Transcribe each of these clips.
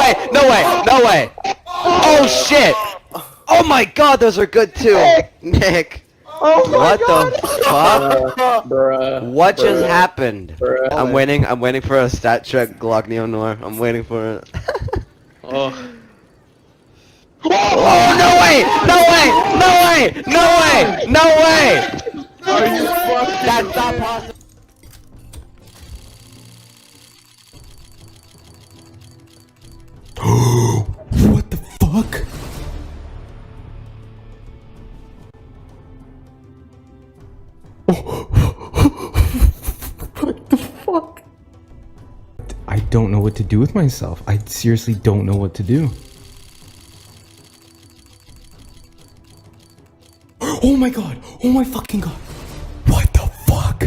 way! No way! No way! Oh shit! Oh my god, those are good too! Nick! Oh my What god! the fuck? Bruh. What just happened? Bruh. I'm waiting for a StatTrak Glock Neo-Noir. I'm waiting for it. Oh. Oh, no way! No way! No way! No way! No way! Are you fucking? That's not possible. What the fuck? What the fuck? I don't know what to do with myself. I seriously don't know what to do. Oh my god! Oh my fucking god! What the fuck?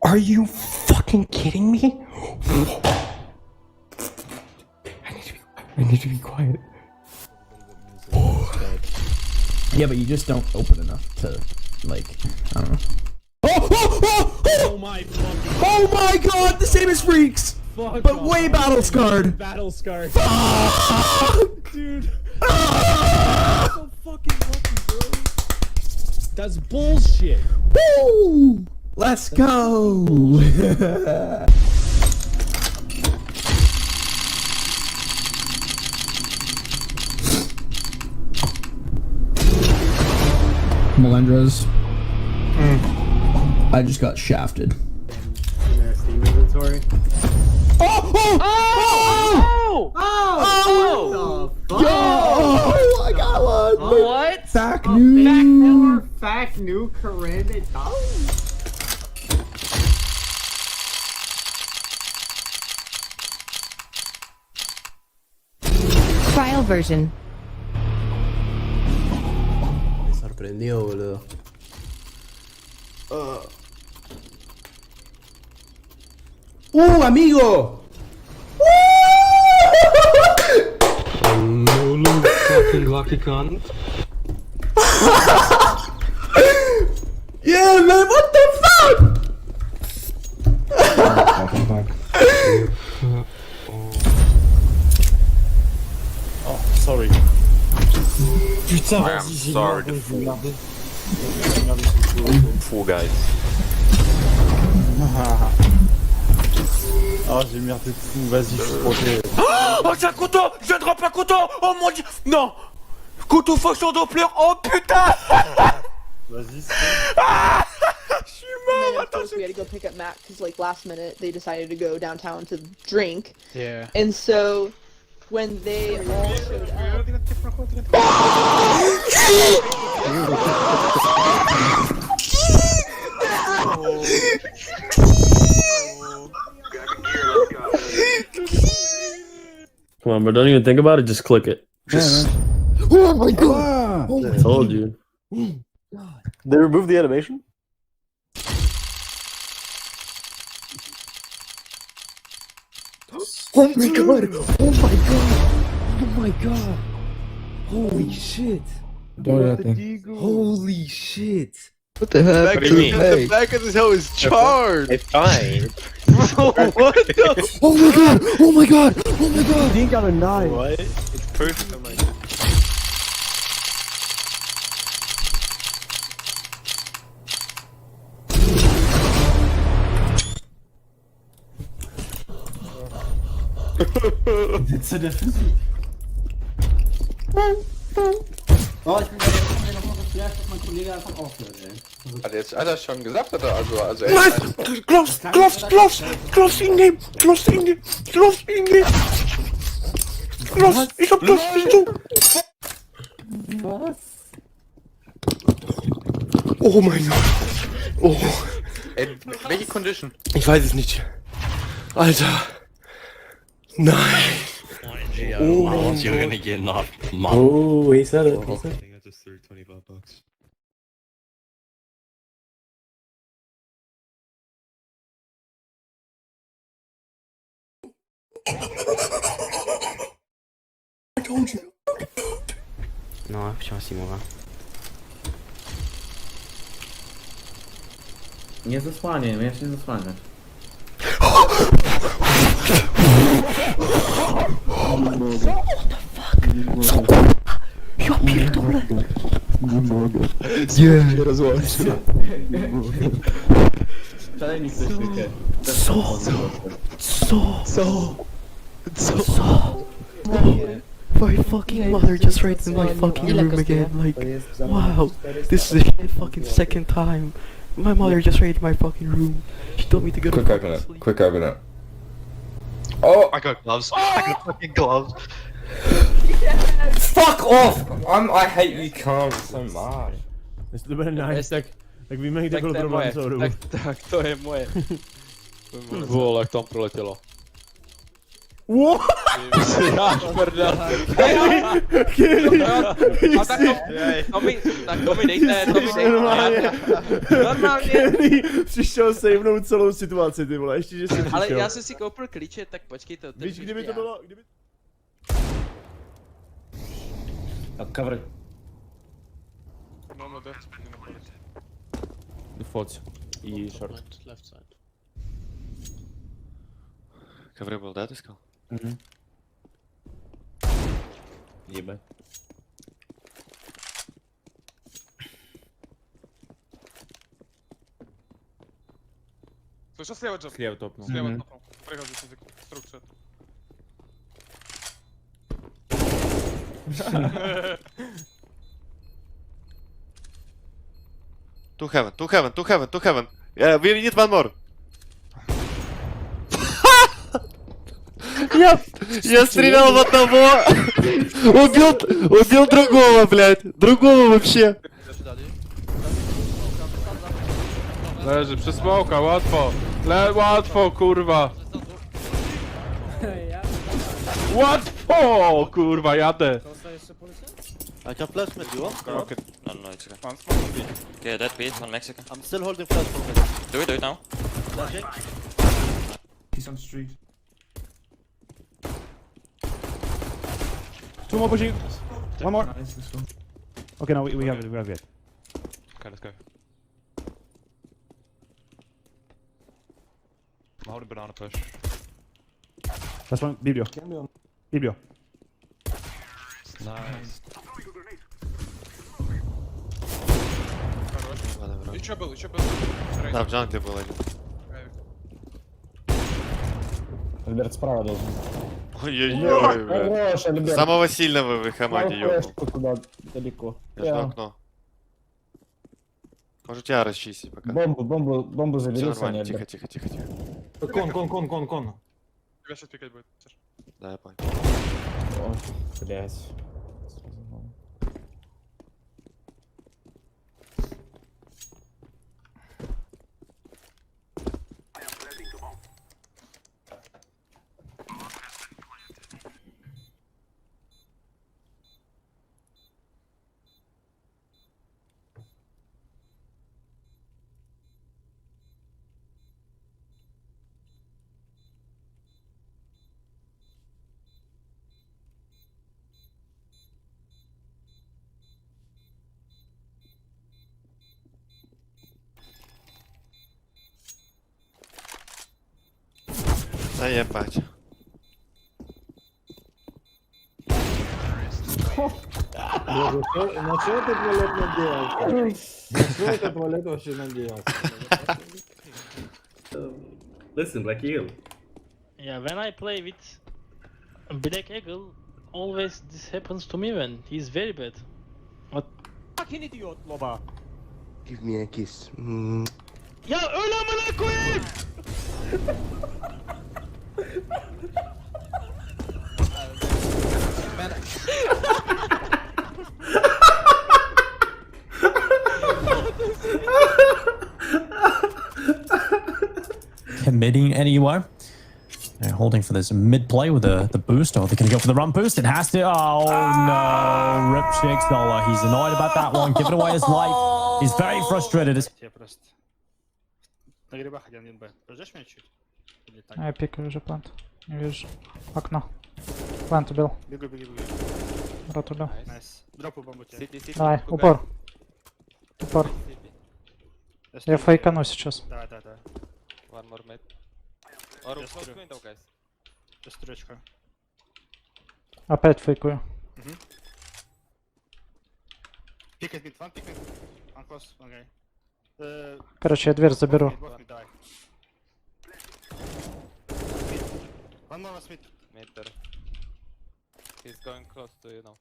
Are you fucking kidding me? I need to be quiet. Yeah, but you just don't open enough to, like, I don't know. Oh my fucking. Oh my god, the same as Freaks! Fuck But off. way battle scarred! Battle scarred. Fuck! Dude. So fucking lucky, bro. That's bullshit. Woo! Let's go! Melendres. I just got shafted. Steam inventory. Oh! Yo! I got one! What? Back new! Fact new Corinne. Trial version. Me sorprendió, boludo. Amigo! No, fucking lucky cunt. Yeah, man, what the fuck? Sorry. Putain, I'm sorry, the fool guys. Oh, j'ai merdé de fou, vas-y, je suis projet. Oh, c'est un couteau! Je viens de drop un couteau! Oh mon dieu! Non! Couteau fonction Doppler! Oh putain! Vas-y, Je suis mort! Of course, we had to go pick up Matt because, like, last minute they decided to go downtown to drink. Yeah. And so, when they all showed up, Come on, bro. Don't even think about it. Just click it. Just. Oh my god! I told you. They removed the animation? Oh my god! Oh my god! Oh my god! Holy shit! Don't do that thing. Holy shit! What the heck? What do you mean? Hey. back of this hell is charged! It's fine. What the? Oh my god! Oh my god! Oh my god! He got a 9. What? It's perfect. I'm like. It's so different. Oh, ich bin gerade noch vielleicht, dass mein Kollege einfach aufhört, ey. Hat jetzt alles schon gesagt, hat er also Nein! Gloves in game! Gloves in game! Gloves in game! Gloves! Ich hab Gloves nicht du! Was? Oh mein Gott! Oh! Ey, welche Condition? Ich weiß es nicht. Alter! Nein! Oh, you're gonna get enough. Oh, he said it. He said it. I think I just threw 25 bucks. I told you. No, wciąż mowa. Nie zasłaniaj, ja się nie zasłaniać. Nie rozłączy. Szaleni ktoś Co? My fucking mother just right in my fucking room again, like, wow, this is the fucking second time. My mother just raided my fucking room. She told me to go to fucking sleep. Quick open it. Oh! I got gloves. I got fucking gloves. Fuck off! I hate you cunts so much. Jestli to bude nice, tak víme, kde byl problém celou dobu. Tak to je moje. Vole, jak tam proletělo. What? Já prdel. A tak to mi dejte, Normálně. Normálně. Přišel savenout celou situaci, ty vole, ještě že jsem přišel. Ale já jsem si koupil klíče, tak počkejte. Víš, kdyby to bylo, Cover. Default. I short. Left side. Ковры был, да, ты сказал? Ебать. Слышал слева, Джефф? Слева топнул. Слева топнул. Прыгал здесь язык. Инструкцию. Two heaven. Yeah, we need one more. Я стрелял в одного, убил другого, блядь, другого вообще. Leży, przy smoka, łatwo. Łatwo, kurwa. Łatwo, kurwa, jadę. I can flash mid, you want? Okay. No, it's okay. One smoke. Okay, that beat on Mexican. I'm still holding flash for mid. Do it now. Flashing. He's on street. Two more pushing. One more. Nice, let's go. Okay, now we have it, Okay, let's go. I'm holding banana push. Last one, Biblio. Biblio. Nice. Еще был. Да, в джангле был один. Альберт справа должен. Ой-ой-ой, блядь. Хорош, Альберт. Самого сильного в их команде ёбнул. Флешку туда далеко. Я жду окно. Может тебя расчистить пока. Бомбу Все забери, нормально, Саня, тихо. Кон. Тебя сейчас пикать будет. Саш. Да, я понял. О, блядь. Да ебать. На что ты туалет надел? На что это туалет вообще надел? Listen, Black Eagle. Yeah, when I play with Black Eagle, always this happens to me when he's very bad. What? Fucking idiot, loba. Give me a kiss. Ya öyle amına koyayım! Committing anywhere. They're holding for this mid play with the boost. Oh, they're going to go for the run boost. It has to. Oh no. Rip Shakes Dollar. He's annoyed about that one. Giving away his life. He's very frustrated. Я просто... На грибах 1-1Б. Подождешь меня чуть? Или так? Я пикаю уже плант. Не вижу. Окно. Плант убил. Бегу. Рот убил. Найс. Дропу бомбу тебе. Давай, упор. Я фейкану сейчас. Да. One more mid. Or close window, guys. Строчка. Опять фейкую. Пикает мид, ван пикает. I'm close, okay. Короче, я дверь заберу. Both mid, давай. One more was mid. Meter. He's going close to you now.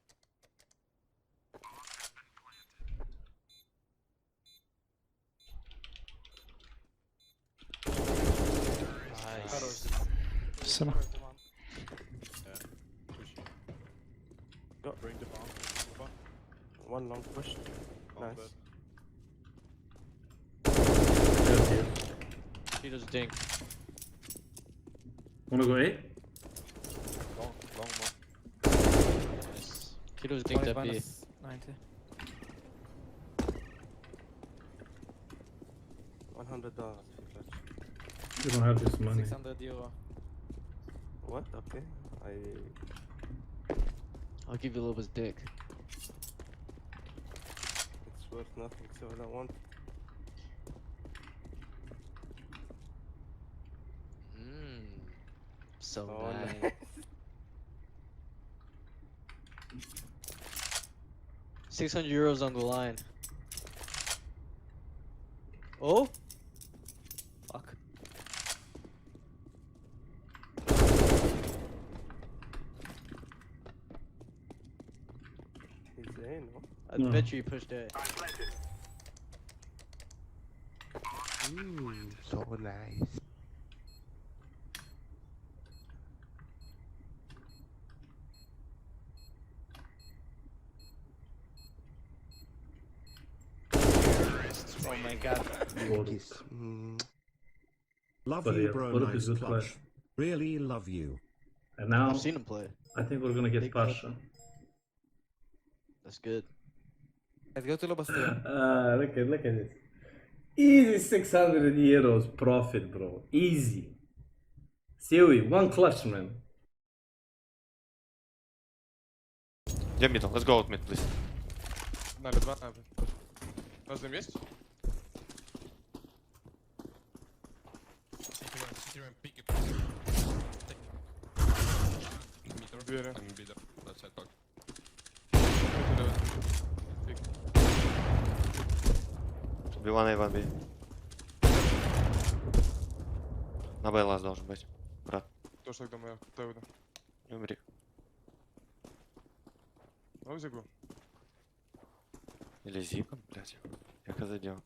Nice. Спасибо. Got bring the bomb. One long push. Nice. He just dink. Wanna go A? Long one. Nice. Kido's dinked at B. 90. $100. You don't have this money. 600 euro. What? Okay. I'll give you a little bit dick. It's worth nothing, so I don't want. So Oh, nice. nice. 600 euros on the line. Oh? Fuck. He's there, no? I No. bet you pushed it. So nice. Oh my god. Love Sorry, you, bro. what a Nice good clutch. play. Really love you. And now, I've seen him play. I think we're gonna get Big Pasha. That's good. Let's go to Lobster. Look at this. Easy 600 euros profit, bro. Easy. Seriously, one clutch, man. Где middle? Let's go out mid, please. Нали, два набы. У нас дым есть? Двери. B1 A, 1B. На Б лаз должен быть. Брат, Тоже так думаю, Теуда. не умри. Ну, зигу. Или зипом, блядь. Я когда делал.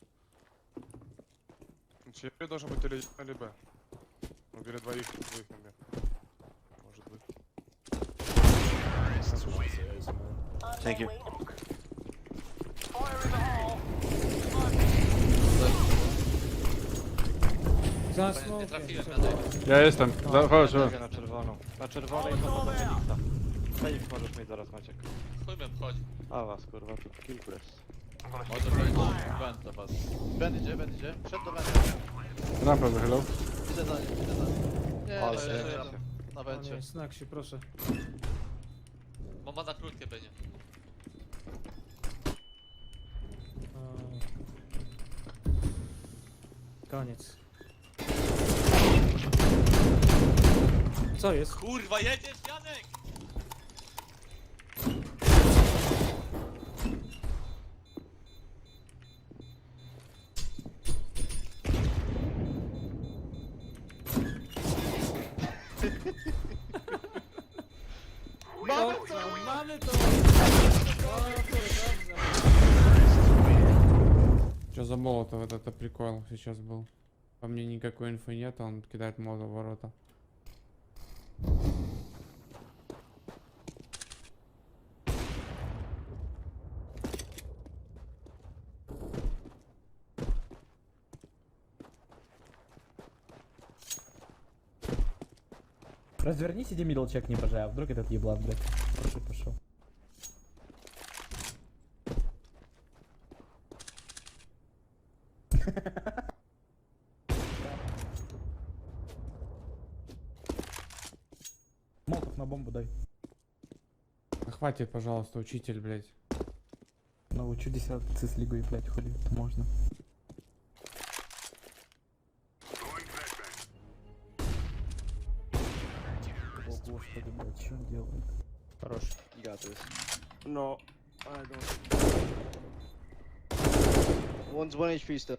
Черепи должен быть или А, или Б. Ну, или двоих на Б. Может быть. Thank you. Ja jestem, chodź, Na czerwoną. Na czerwonej to potem Feniksa. Feniks możesz mieć zaraz, Maciek. Chuj mnie wchodzi. A was kurwa, tu killpress. Może to jest band do was. Band idzie. Przed do Benda. Rampę wychylał. Idę za nim. Nie, Ale no się jeszcze trafia. jeden. Na bencie. Snaksi, proszę. Bomba na krótkie będzie. Koniec. Co jest? Kurwa, jedziesz, Janek! Mamy to! Что за молотов? Это прикол сейчас был. По мне никакой инфы нет, он кидает молотов в ворота. Развернись, иди мидл чек не пожай, а вдруг этот еблан, блядь. Прошу, пошел. Молотов на бомбу дай. Хватит, пожалуйста, учитель, блядь. Научу 10 с лигой, блядь, хули, можно. О, господи, блядь, что он делает? Хорош. You got this. No, I don't. One's 1 HP still.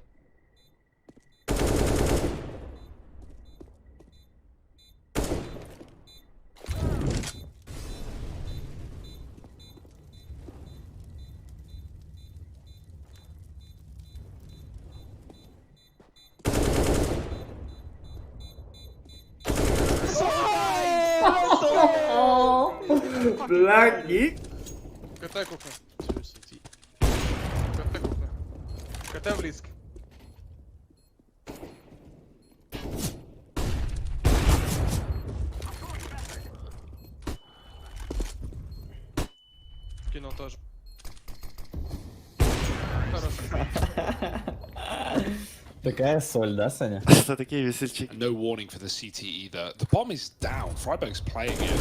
Black geek. КТ кухня. КТ кухня. КТ в риск. Кинул тоже. Хорошо. Такая соль, да, Саня? Это такие весельчаки. No warning for the CT either. The bomb is down. Freiburg's playing it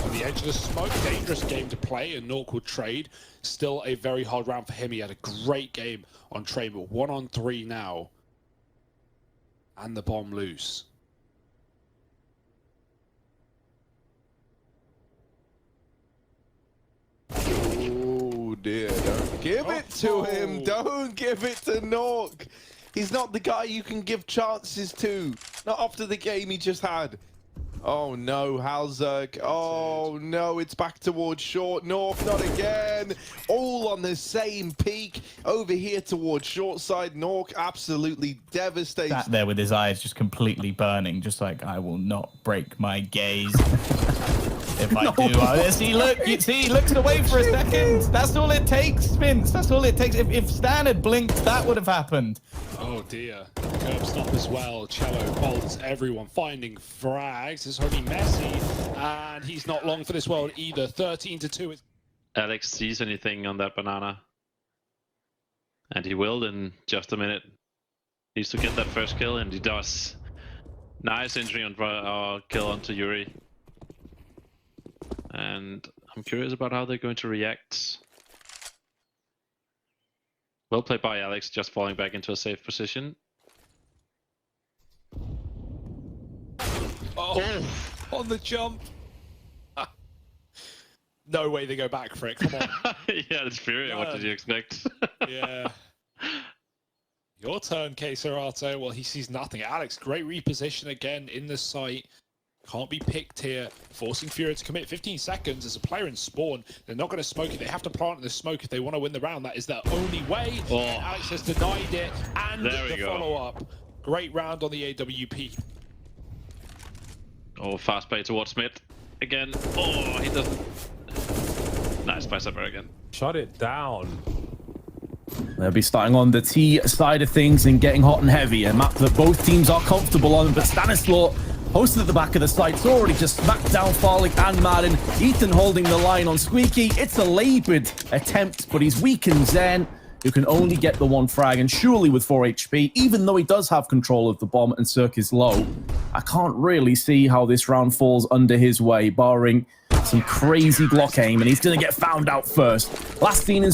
on the edge of the smoke. Dangerous game to play, and Nork will trade. Still a very hard round for him. He had a great game on trade, but 1-on-3 now. And the bomb loose. Oh dear, don't give it to him. Don't give it to Nork. He's not the guy you can give chances to. Not after the game he just had. Oh no, Halzerk. Oh no, it's back towards short. North, not again. All on the same peak. Over here towards short side. Nork absolutely devastated. Sat there with his eyes just completely burning, just like, I will not break my gaze. If I do, see, look, you see, he looks away for a second. That's all it takes, Vince. That's all it takes. If Stan had blinked, that would have happened. Oh dear. Curb stop as well. Cello bolts everyone finding frags. It's only Messi, and he's not long for this world either. 13-2. Alex sees anything on that banana. And he will in just a minute. He needs to get that first kill, and he does. Nice entry on kill onto Yuri. And I'm curious about how they're going to react. Well played by Alex, just falling back into a safe position. Oh, on the jump. No way they go back for it. Come on. Yeah, it's Fury. What did you expect? Yeah. Your turn, Keserato. Well, he sees nothing. Alex, great reposition again in the site. Can't be picked here, forcing Fury to commit 15 seconds as a player in spawn. They're not going to smoke it. They have to plant the smoke if they want to win the round. That is their only way. Oh. Alex has denied it, and There we the go. follow-up. Great round on the AWP. Oh, fast play towards mid. Again. Oh, he doesn't. Nice by Saber again. Shut it down. They'll be starting on the T side of things and getting hot and heavy. A map that both teams are comfortable on, but Stanislaw posted at the back of the site. It's already just smacked down Farlick and Madden. Ethan holding the line on Squeaky. It's a labored attempt, but he's weakened Zen, who can only get the one frag, and surely with 4 HP, even though he does have control of the bomb and Cirque is low, I can't really see how this round falls under his way, barring some crazy Glock aim, and he's going to get found out first. Last seen in